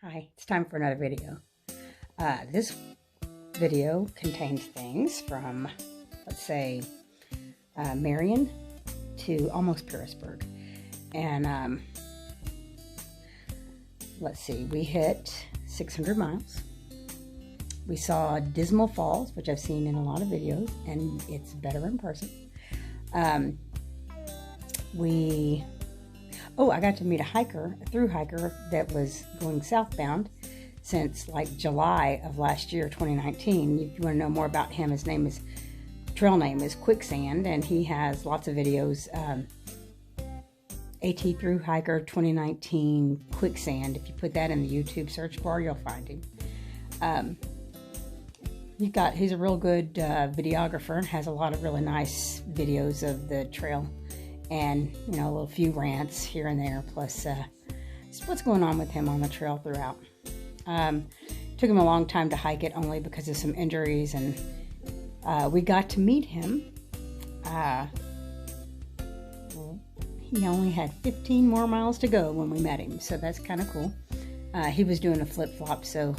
Hi, it's time for another video. This video contains things from, let's say, Marion to almost Petersburg. And let's see, we hit 600 miles. We saw Dismal Falls, which I've seen in a lot of videos, and it's better in person. I got to meet a Thruhike that was going southbound since like July of last year, 2019. If you want to know more about him, his trail name is Quicksand, and he has lots of videos. AT Thruhike 2019 Quicksand. If you put that in the YouTube search bar, you'll find him. He's a real good videographer and has a lot of really nice videos of the trail. And, a little few rants here and there, plus just what's going on with him on the trail throughout. Took him a long time to hike it, only because of some injuries, and we got to meet him. He only had 15 more miles to go when we met him, so that's kind of cool. He was doing a flip-flop, so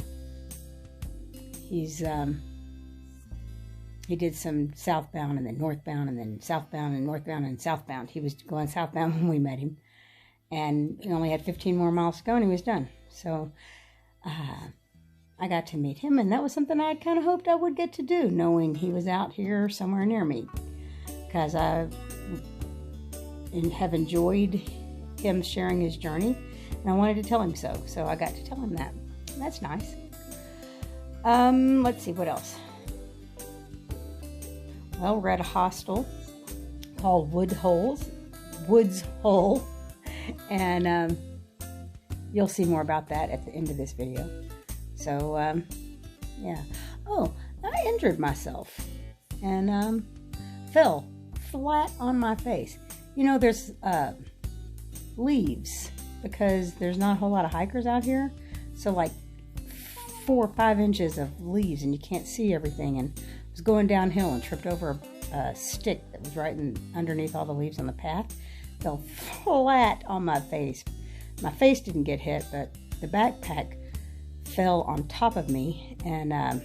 he did some southbound and then northbound and then southbound and northbound and southbound. He was going southbound when we met him. And he only had 15 more miles to go and he was done. So I got to meet him, and that was something I kind of hoped I would get to do, knowing he was out here somewhere near me. Because I have enjoyed him sharing his journey, and I wanted to tell him so. So I got to tell him that. That's nice. Let's see, what else? Well, we're at a hostel called Woods Hole, and you'll see more about that at the end of this video. So, yeah. Oh, I injured myself and fell flat on my face. There's leaves, because there's not a whole lot of hikers out here, so like 4 or 5 inches of leaves, and you can't see everything. And I was going downhill and tripped over a stick that was right underneath all the leaves on the path. Fell flat on my face. My face didn't get hit, but the backpack fell on top of me, and I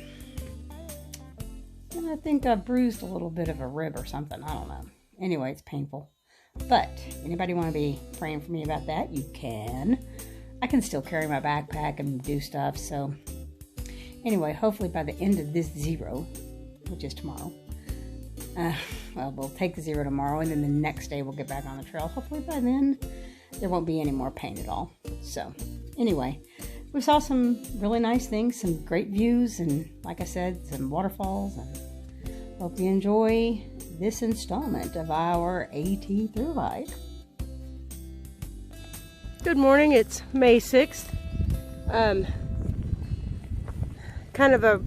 think I bruised a little bit of a rib or something. I don't know. Anyway, it's painful. But anybody want to be praying for me about that, you can. I can still carry my backpack and do stuff. So anyway, hopefully by the end of this 0, which is tomorrow, we'll take the 0 tomorrow, and then the next day we'll get back on the trail. Hopefully by then there won't be any more pain at all. So anyway, we saw some really nice things, some great views, and like I said, some waterfalls, and hope you enjoy this installment of our AT Thruhike. Good morning, it's May 6th. Kind of a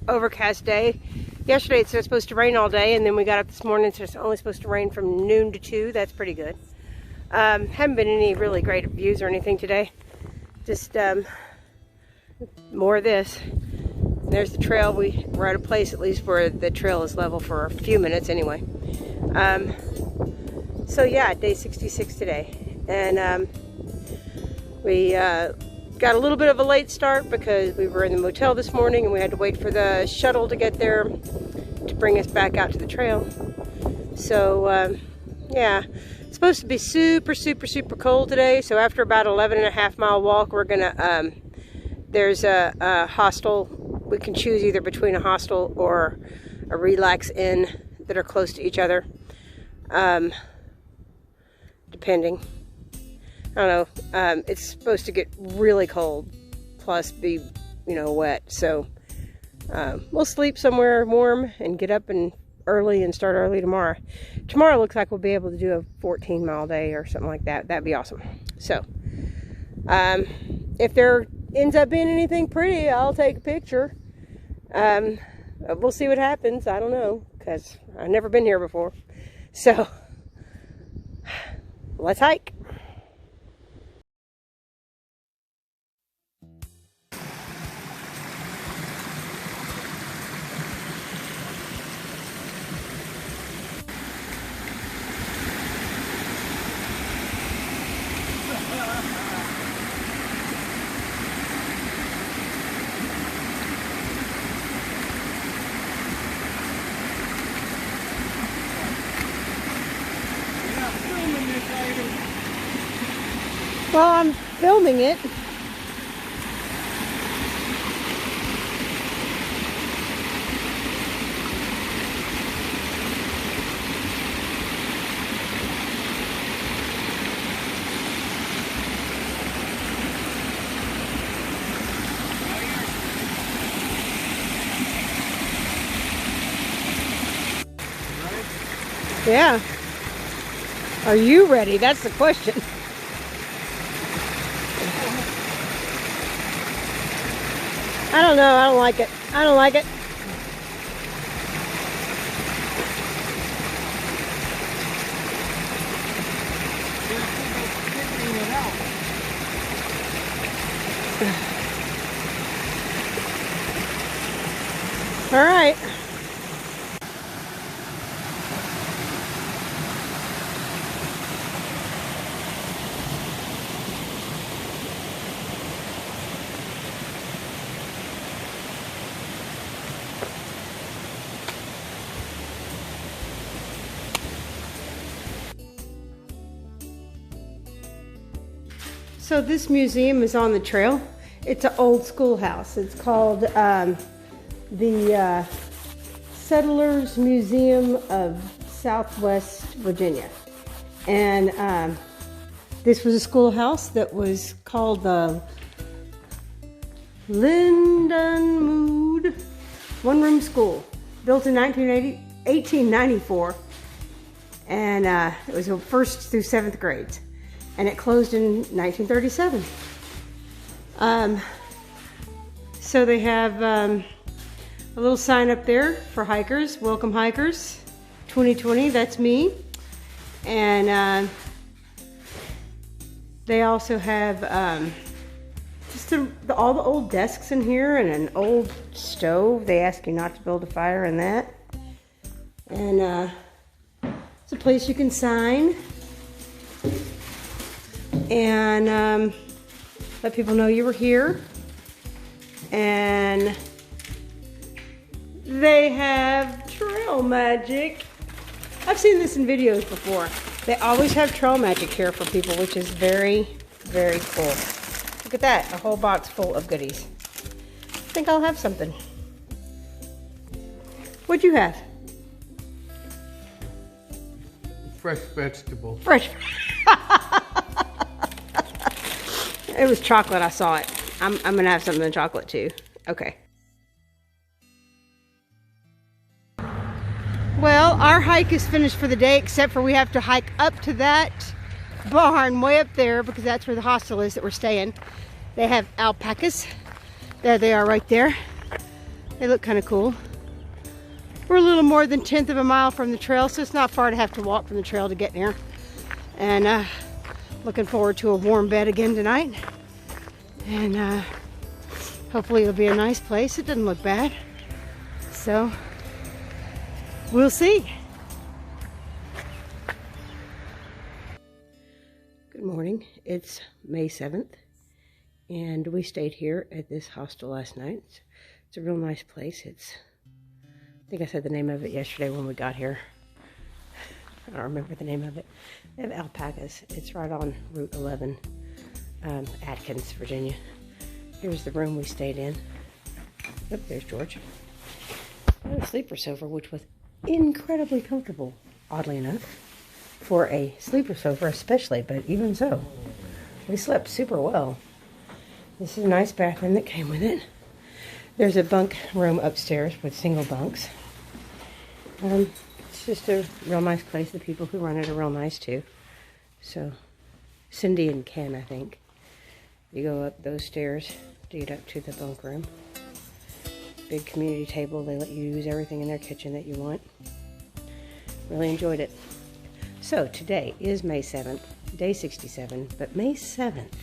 overcast day. Yesterday it was supposed to rain all day, and then we got up this morning, so it's only supposed to rain from noon to 2. That's pretty good. Haven't been any really great views or anything today. Just more of this. There's the trail. We're at a place at least where the trail is level for a few minutes anyway. So yeah, day 66 today. And we got a little bit of a late start because we were in the motel this morning and we had to wait for the shuttle to get there to bring us back out to the trail. So yeah, it's supposed to be super, super, super cold today. So after about 11.5 mile walk, we're gonna, there's a hostel. We can choose either between a hostel or a relax inn that are close to each other, depending. I don't know, it's supposed to get really cold, plus be, wet. So we'll sleep somewhere warm and get up early and start early tomorrow. Tomorrow looks like we'll be able to do a 14-mile day or something like that. That'd be awesome. So if there ends up being anything pretty, I'll take a picture. We'll see what happens. I don't know, because I've never been here before. So let's hike. Well, I'm filming it. Yeah. Are you ready? That's the question. I don't know. I don't like it. I don't like it. All right. So this museum is on the trail. It's an old schoolhouse. It's called the Settlers Museum of Southwest Virginia. And this was a schoolhouse that was called the Lindenmood one-room school, built in 1894. And it was the first through seventh grades. And it closed in 1937. So they have a little sign up there for hikers. Welcome hikers, 2020, that's me. And they also have just all the old desks in here and an old stove. They ask you not to build a fire in that. And it's a place you can sign. And let people know you were here. And they have trail magic. I've seen this in videos before. They always have trail magic here for people, which is very, very cool. Look at that, a whole box full of goodies. I think I'll have something. What'd you have? Fresh vegetable. Fresh. It was chocolate, I saw it. I'm gonna have something in chocolate too. Okay. Well, our hike is finished for the day, except for we have to hike up to that barn way up there because that's where the hostel is that we're staying. They have alpacas. There they are right there. They look kind of cool. We're a little more than 1/10 of a mile from the trail, so it's not far to have to walk from the trail to get there. And looking forward to a warm bed again tonight. And hopefully it'll be a nice place. It doesn't look bad. So we'll see. Good morning. It's May 7th. And we stayed here at this hostel last night. It's a real nice place. I think I said the name of it yesterday when we got here. I don't remember the name of it. They have alpacas. It's right on Route 11, Atkins, Virginia. Here's the room we stayed in. Yep, there's George. I had a sleeper sofa, which was incredibly comfortable, oddly enough, for a sleeper sofa especially, but even so, we slept super well. This is a nice bathroom that came with it. There's a bunk room upstairs with single bunks. It's just a real nice place. The people who run it are real nice too. So, Cindy and Ken, I think. You go up those stairs to get up to the bunk room. Big community table. They let you use everything in their kitchen that you want. Really enjoyed it. So, today is May 7th, day 67, but May 7th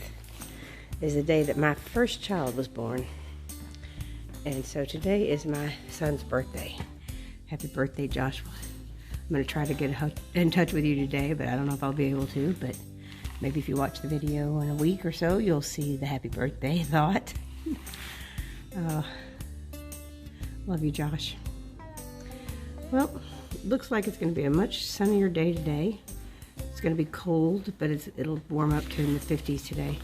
is the day that my first child was born. And so today is my son's birthday. Happy birthday, Joshua. I'm going to try to get in touch with you today, but I don't know if I'll be able to. But maybe if you watch the video in a week or so, you'll see the happy birthday thought. Love you, Josh. Well, looks like it's going to be a much sunnier day today. It's going to be cold, but it'll warm up to in the 50s today.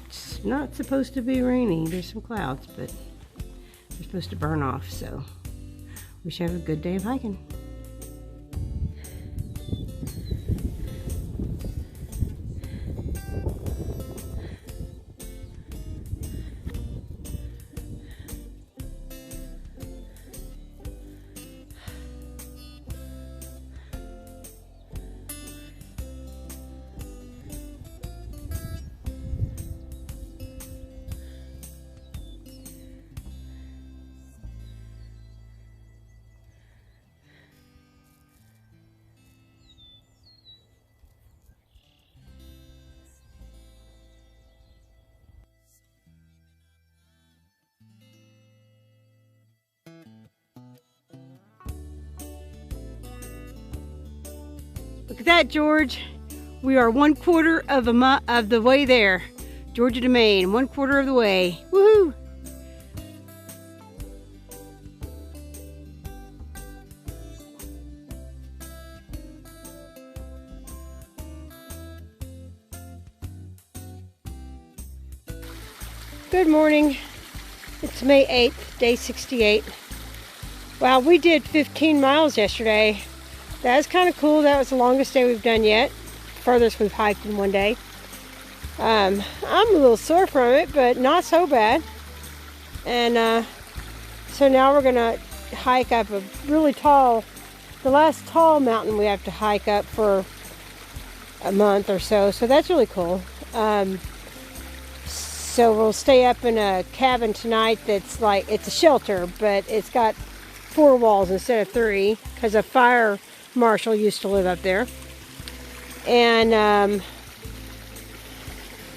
It's not supposed to be rainy. There's some clouds, but they're supposed to burn off, so we should have a good day of hiking. Look at that, George. We are 1/4 of the way there. Georgia to Maine, 1/4 of the way. Woohoo! Good morning. It's May 8th, day 68. Wow, we did 15 miles yesterday. That was kind of cool. That was the longest day we've done yet. Furthest we've hiked in one day. I'm a little sore from it, but not so bad. And so now we're gonna hike up a really tall, the last tall mountain we have to hike up for a month or so. So that's really cool. So we'll stay up in a cabin tonight that's like, it's a shelter, but it's got 4 walls instead of 3 because a fire marshal used to live up there. And I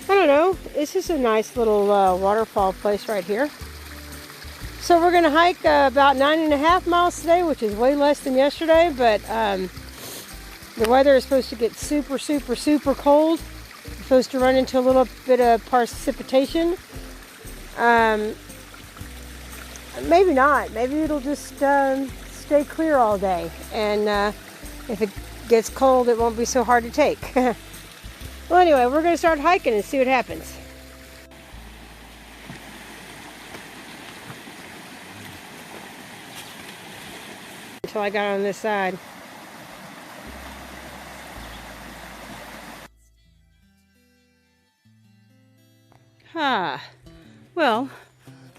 don't know, this is a nice little waterfall place right here. So we're gonna hike about 9.5 miles today, which is way less than yesterday, but the weather is supposed to get super, super, super cold. It's supposed to run into a little bit of precipitation. Maybe not, maybe it'll just stay clear all day, and if it gets cold it won't be so hard to take. Well, anyway, we're going to start hiking and see what happens. Until I got on this side. Well,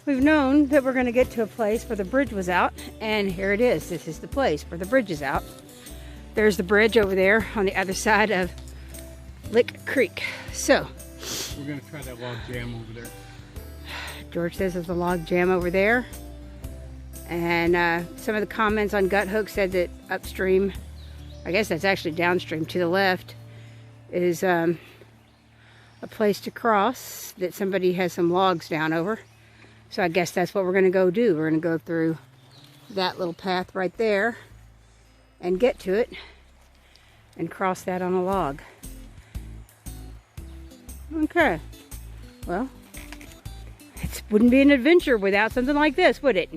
we've known that we're going to get to a place where the bridge was out, and here it is. This is the place where the bridge is out. There's the bridge over there on the other side of Lick Creek. So we're going to try that log jam over there. George says there's a log jam over there. And some of the comments on Gut Hook said that upstream, I guess that's actually downstream to the left, is a place to cross that somebody has some logs down over. So I guess that's what we're going to go do. We're going to go through that little path right there and get to it and cross that on a log. Okay. Well, it wouldn't be an adventure without something like this, would it?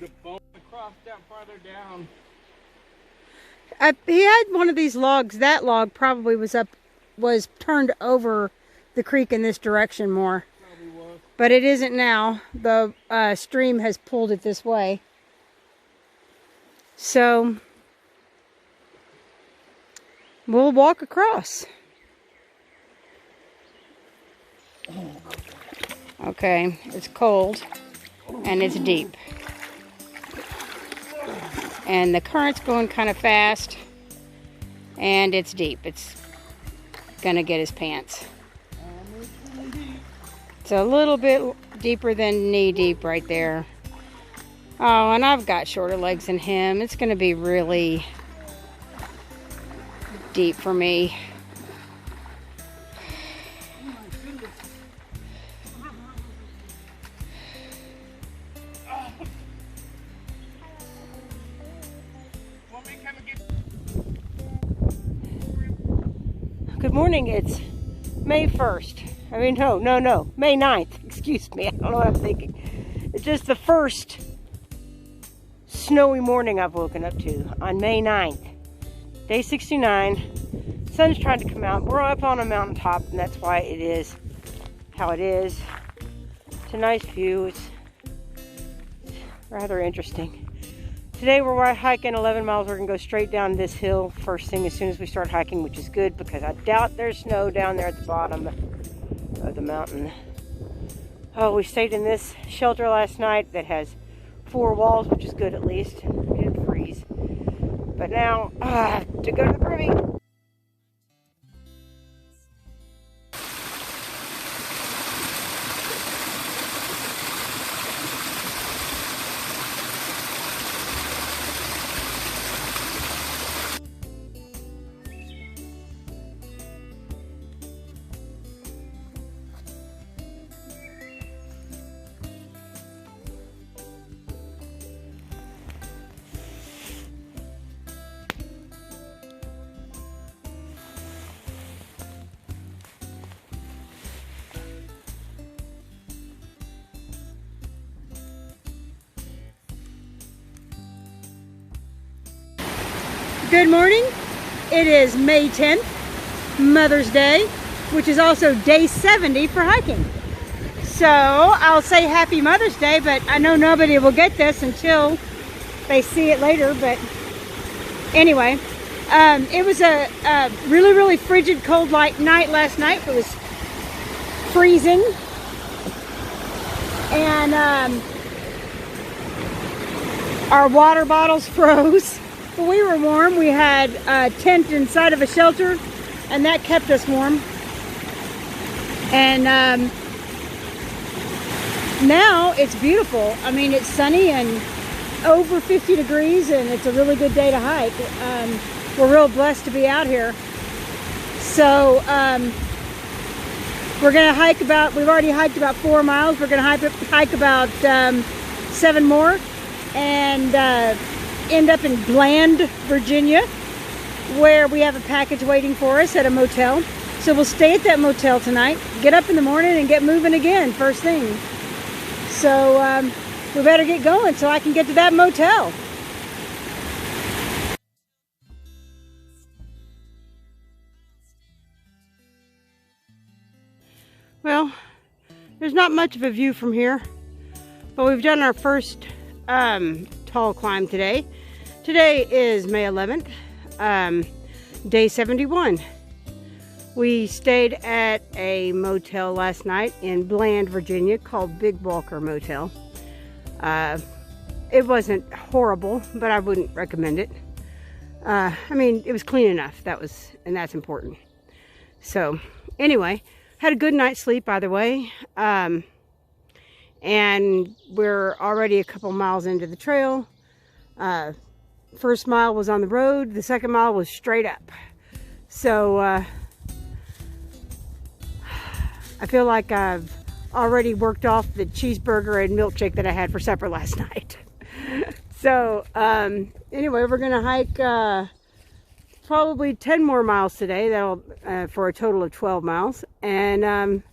The bone across down farther down. He had one of these logs. That log probably was turned over the creek in this direction more. But it isn't now. The stream has pulled it this way. So we'll walk across. Okay, it's cold and it's deep. And the current's going kind of fast and it's deep. It's gonna get his pants. It's a little bit deeper than knee deep right there. Oh, and I've got shorter legs than him. It's gonna be really deep for me. Good morning, it's May 1st. I mean, no, May 9th. Excuse me, I don't know what I'm thinking. It's just the first snowy morning I've woken up to on May 9th. Day 69. sun's trying to come out. We're up on a mountaintop, and that's why it is how it is. It's a nice view. It's rather interesting. Today we're hiking 11 miles. We're going to go straight down this hill first thing as soon as we start hiking, which is good because I doubt there's snow down there at the bottom of the mountain. Oh, we stayed in this shelter last night that has 4 walls, which is good at least. It didn't freeze. But now, to go to the privy. Good morning. It is May 10th, Mother's Day, which is also day 70 for hiking. So I'll say happy Mother's Day, but I know nobody will get this until they see it later. But anyway, it was a really, really frigid, cold night last night. It was freezing. And our water bottles froze. But we were warm. We had a tent inside of a shelter, and that kept us warm. And now it's beautiful. I mean, it's sunny and over 50 degrees, and it's a really good day to hike. We're real blessed to be out here. So we're going to hike we've already hiked about 4 miles. We're going to hike about 7 more, and end up in Bland, Virginia, where we have a package waiting for us at a motel. So we'll stay at that motel tonight, get up in the morning, and get moving again first thing. So we better get going so I can get to that motel. Well, there's not much of a view from here, but we've done our first tall climb today. Today is May 11th, day 71. We stayed at a motel last night in Bland, Virginia called Big Walker Motel. It wasn't horrible, but I wouldn't recommend it. I mean, it was clean enough, and that's important. So anyway, had a good night's sleep either way. And we're already a couple miles into the trail. First mile was on the road. The second mile was straight up. So I feel like I've already worked off the cheeseburger and milkshake that I had for supper last night. So anyway, we're gonna hike probably 10 more miles today. That'll for a total of 12 miles. And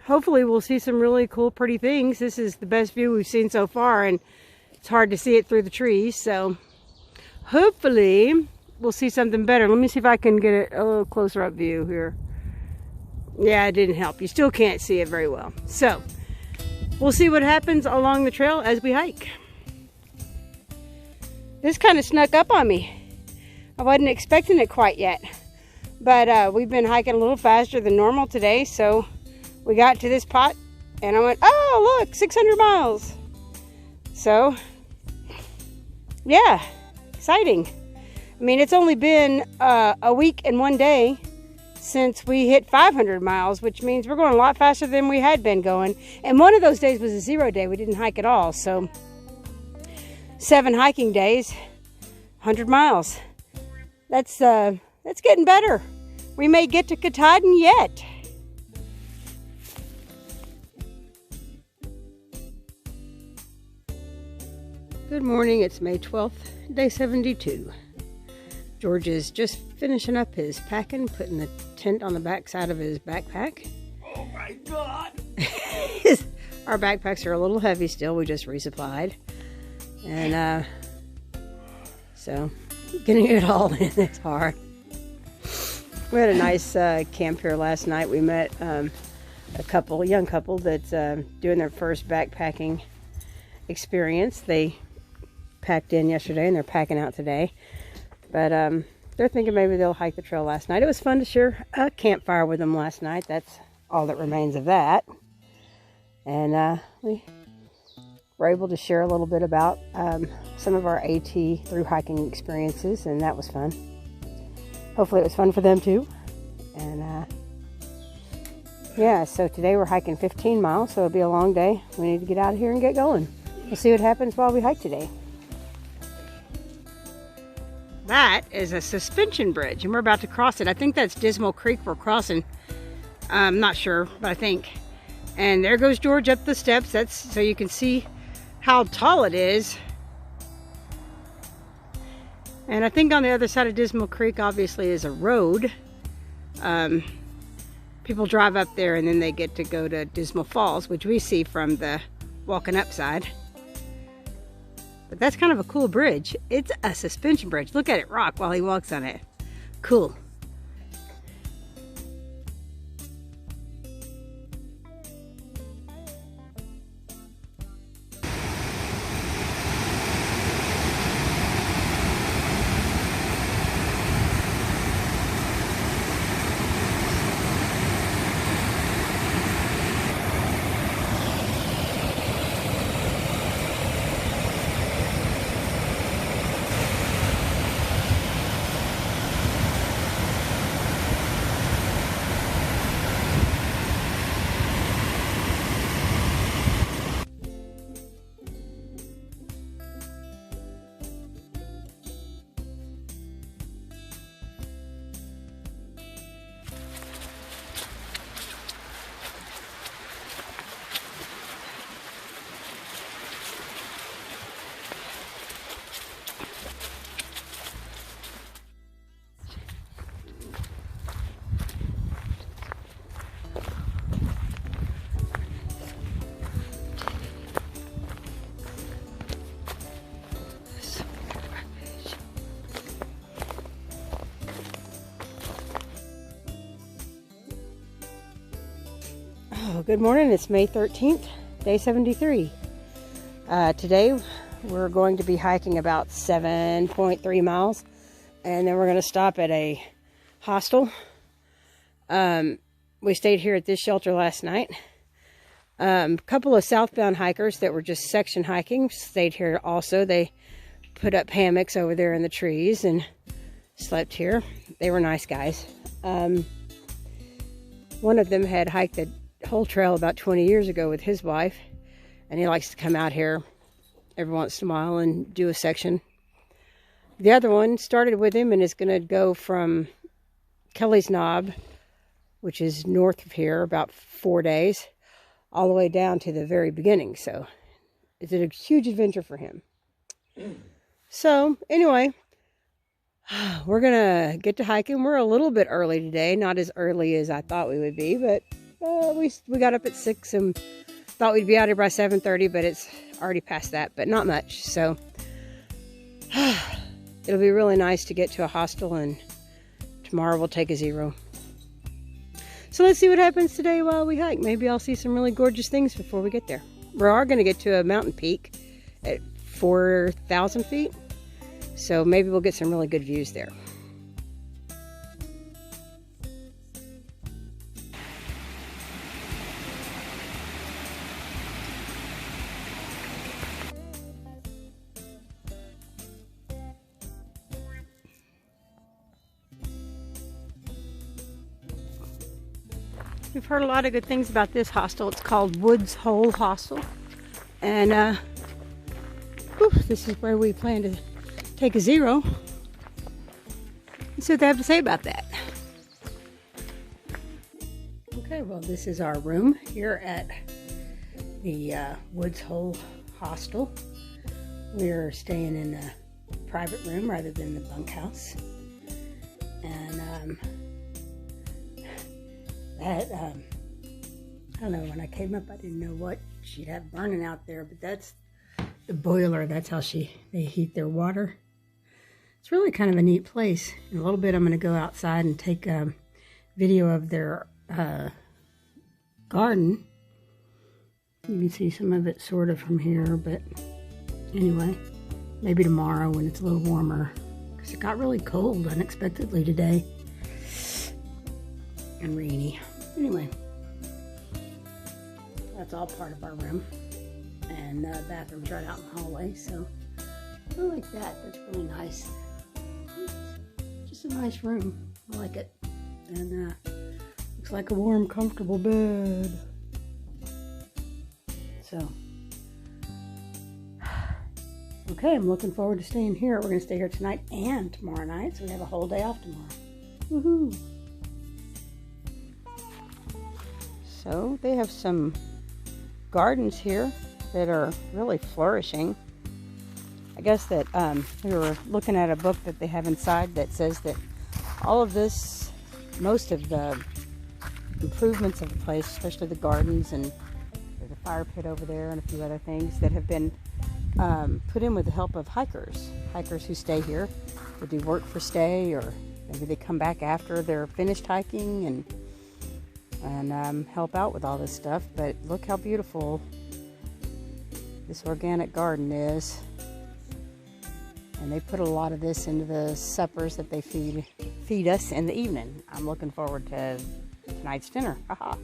hopefully we'll see some really cool, pretty things. This is the best view we've seen so far, and it's hard to see it through the trees. So hopefully we'll see something better. Let me see if I can get a little closer up view here. Yeah, it didn't help. You still can't see it very well. So we'll see what happens along the trail as we hike. This kind of snuck up on me. I wasn't expecting it quite yet. But we've been hiking a little faster than normal today, so we got to this spot and I went, oh look, 600 miles. So yeah, exciting. I mean, it's only been a week and 1 day since we hit 500 miles, which means we're going a lot faster than we had been going. And one of those days was a 0 day. We didn't hike at all. So 7 hiking days, 100 miles. That's getting better. We may get to Katahdin yet. Good morning, it's May 12th, day 72. George is just finishing up his packing, putting the tent on the back side of his backpack. Oh my God! Our backpacks are a little heavy still, we just resupplied. And so, getting it all in is hard. We had a nice camp here last night. We met a young couple that's doing their first backpacking experience. They packed in yesterday and they're packing out today. But they're thinking maybe they'll hike the trail last night. It was fun to share a campfire with them last night. That's all that remains of that. And we were able to share a little bit about some of our AT through hiking experiences, and that was fun. Hopefully it was fun for them too. And yeah, so today we're hiking 15 miles, so it'll be a long day. We need to get out of here and get going. We'll see what happens while we hike today. That is a suspension bridge, and we're about to cross it. I think that's Dismal Creek we're crossing. I'm not sure, but I think. And there goes George up the steps. That's so you can see how tall it is. And I think on the other side of Dismal Creek obviously is a road. People drive up there and then they get to go to Dismal Falls, which we see from the walking up side. But that's kind of a cool bridge. It's a suspension bridge. Look at it rock while he walks on it. Cool. Good morning, it's May 13th, day 73. Today we're going to be hiking about 7.3 miles, and then we're going to stop at a hostel. We stayed here at this shelter last night. A couple of southbound hikers that were just section hiking stayed here also. They put up hammocks over there in the trees and slept here. They were nice guys. One of them had hiked the whole trail about 20 years ago with his wife, and he likes to come out here every once in a while and do a section. The other one started with him and is going to go from Kelly's Knob, which is north of here, about 4 days, all the way down to the very beginning. So it's a huge adventure for him. So anyway, we're going to get to hiking. We're a little bit early today, not as early as I thought we would be, but we got up at 6 and thought we'd be out here by 7:30, but it's already past that, but not much. So it'll be really nice to get to a hostel, and tomorrow we'll take a zero. So let's see what happens today while we hike. Maybe I'll see some really gorgeous things before we get there. We are going to get to a mountain peak at 4,000 feet, so maybe we'll get some really good views there. We've heard a lot of good things about this hostel. It's called Woods Hole Hostel. And this is where we plan to take a zero. Let's see what they have to say about that. Okay, well, this is our room here at the Woods Hole Hostel. We're staying in a private room rather than the bunkhouse. And I don't know, when I came up I didn't know what she'd have burning out there, but that's the boiler. That's how they heat their water. It's really kind of a neat place. In a little bit I'm going to go outside and take a video of their garden. You can see some of it sort of from here, but anyway, maybe tomorrow when it's a little warmer, because it got really cold unexpectedly today and rainy. Anyway, that's all part of our room, and the bathroom's right out in the hallway, so I like that. That's really nice. It's just a nice room. I like it, and looks like a warm, comfortable bed. So, okay, I'm looking forward to staying here. We're going to stay here tonight and tomorrow night, so we have a whole day off tomorrow. Woohoo! So, they have some gardens here that are really flourishing. I guess that we were looking at a book that they have inside that says that all of this, most of the improvements of the place, especially the gardens and there's a fire pit over there and a few other things that have been put in with the help of hikers who stay here. They do work for stay, or maybe they come back after they're finished hiking and help out with all this stuff. But look how beautiful this organic garden is. And they put a lot of this into the suppers that they feed us in the evening. I'm looking forward to tonight's dinner. Haha.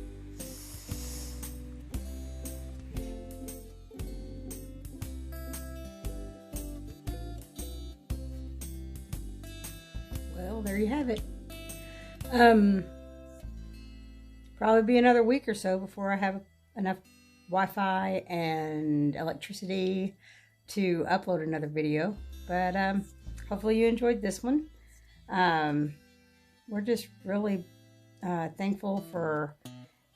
Well, there you have it. Probably be another week or so before I have enough Wi-Fi and electricity to upload another video. But hopefully you enjoyed this one. We're just really thankful for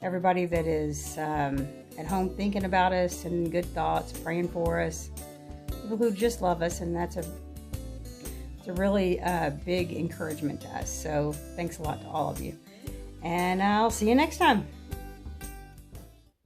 everybody that is at home thinking about us and good thoughts, praying for us. People who just love us, and it's a really big encouragement to us. So thanks a lot to all of you. And I'll see you next time.